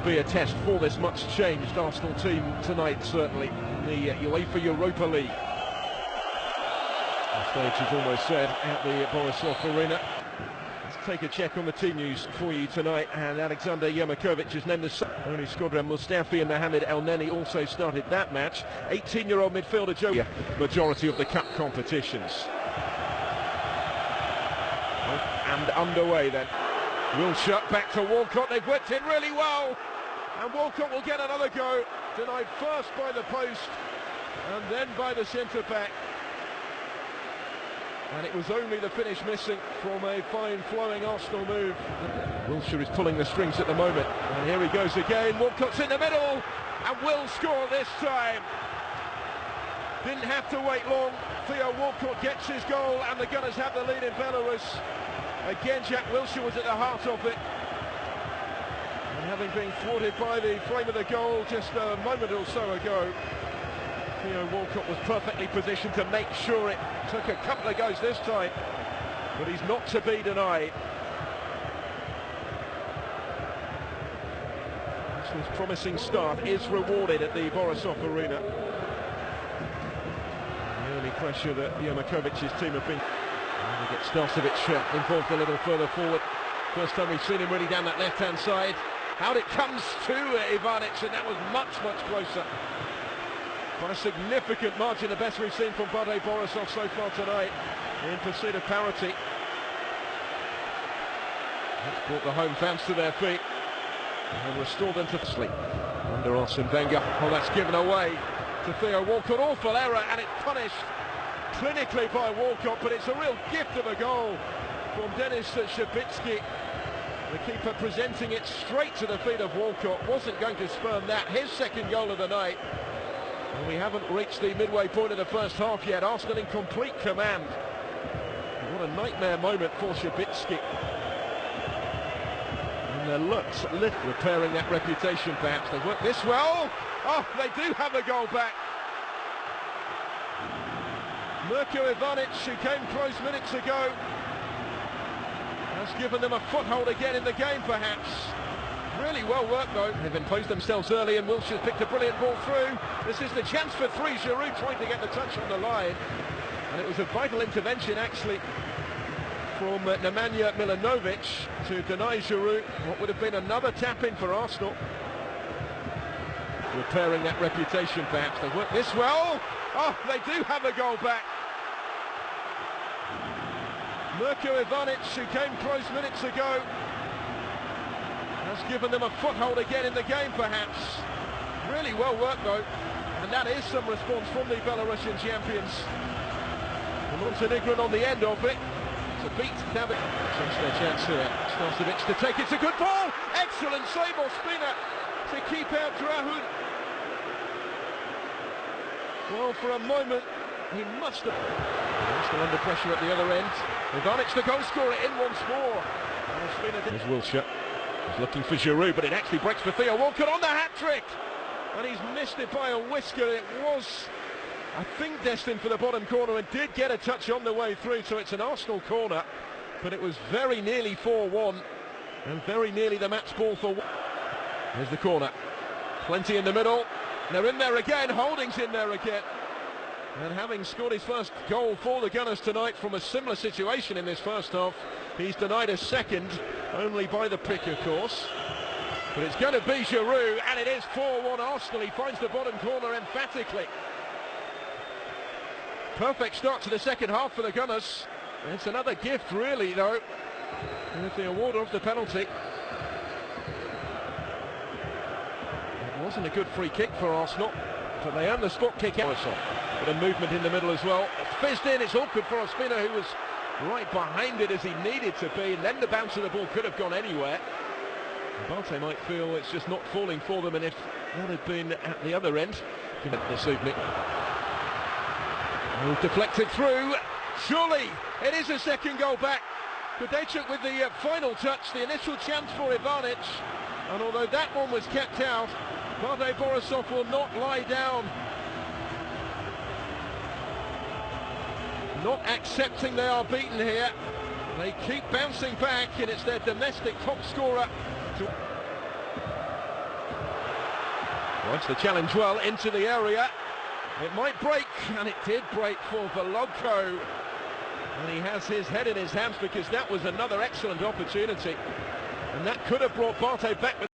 will be a test for this much changed Arsenal team tonight, certainly, in the UEFA Europa League. The stage is almost set at the Borisov Arena. Let's take a check on the team news for you tonight, and Alexander Yermakovic is named the only Skodran Mustafi and Mohamed El Neni also started that match. 18-year-old midfielder Joe, majority of the cup competitions. And underway then. Wilshere back to Walcott, they've worked in really well, and Walcott will get another go, denied first by the post and then by the centre-back, and it was only the finish missing from a fine flowing Arsenal move. Wilshere is pulling the strings at the moment, and here he goes again. Walcott's in the middle and will score this time. Didn't have to wait long. Theo Walcott gets his goal and the Gunners have the lead in Belarus. Again, Jack Wilshere was at the heart of it, and having been thwarted by the flame of the goal just a moment or so ago, Theo Walcott was perfectly positioned to make sure it took a couple of goes this time, but he's not to be denied. Arsenal's promising start is rewarded at the Borisov Arena. The early pressure that Yermakovic's team have been. And we get Starcevic involved a little further forward. First time we've seen him really down that left-hand side. Out it comes to Ivanic, and that was much, much closer. By a significant margin, the best we've seen from Bate Borisov so far tonight in pursuit of parity. That's brought the home fans to their feet and restored them to sleep under Arsene Wenger. Oh, that's given away to Theo Walcott. Awful error, and it's punished clinically by Walcott, but it's a real gift of a goal from Denis Shabitsky. The keeper presenting it straight to the feet of Walcott. Wasn't going to spurn that. His second goal of the night. And we haven't reached the midway point of the first half yet. Arsenal in complete command. What a nightmare moment for Shabitsky. And their looks repairing that reputation perhaps. They've worked this well. Oh, they do have a goal back. Mirko Ivanic, who came close minutes ago, has given them a foothold again in the game perhaps. Really well worked though. They've imposed themselves early, and Wilshere's picked a brilliant ball through. This is the chance for three. Giroud trying to get the touch on the line, and it was a vital intervention actually from Nemanja Milanovic to deny Giroud what would have been another tap-in for Arsenal. Repairing that reputation perhaps. They've worked this well. Oh, they do have a goal back. Mirko Ivanic, who came close minutes ago, has given them a foothold again in the game perhaps. Really well worked though, and that is some response from the Belarusian champions. The Montenegrin on the end of it to beat David. Takes their chance here. Starcevic to take it. It's a good ball. Excellent save or spinner to keep out Drahun. Well, for a moment he must have. Still under pressure at the other end. Ivanic, the goal scorer, in once more. There's Wilshere. He's looking for Giroud, but it actually breaks for Theo Walcott on the hat-trick, and he's missed it by a whisker. It was, I think, destined for the bottom corner and did get a touch on the way through, so it's an Arsenal corner, but it was very nearly 4-1 and very nearly the match ball for. There's the corner, plenty in the middle, they're in there again. Holding's in there again, and having scored his first goal for the Gunners tonight from a similar situation in this first half, he's denied a second, only by the pick of course, but it's going to be Giroud, and it is 4-1 Arsenal. He finds the bottom corner emphatically. Perfect start to the second half for the Gunners. It's another gift really though, with the award of the penalty. It wasn't a good free kick for Arsenal, but they earned the spot kick out. But a movement in the middle as well. It's fizzed in, it's awkward for Ospina, who was right behind it as he needed to be, and then the bounce of the ball could have gone anywhere. Bate might feel it's just not falling for them, and if that had been at the other end this evening. Oh, deflected through, surely it is a second goal back. Kudaichuk with the final touch, the initial chance for Ivanic, and although that one was kept out, Bate Borisov will not lie down. Not accepting they are beaten here. They keep bouncing back, and it's their domestic top scorer. Points the challenge well into the area. It might break, and it did break for Volodko. And he has his head in his hands because that was another excellent opportunity. And that could have brought Bate back.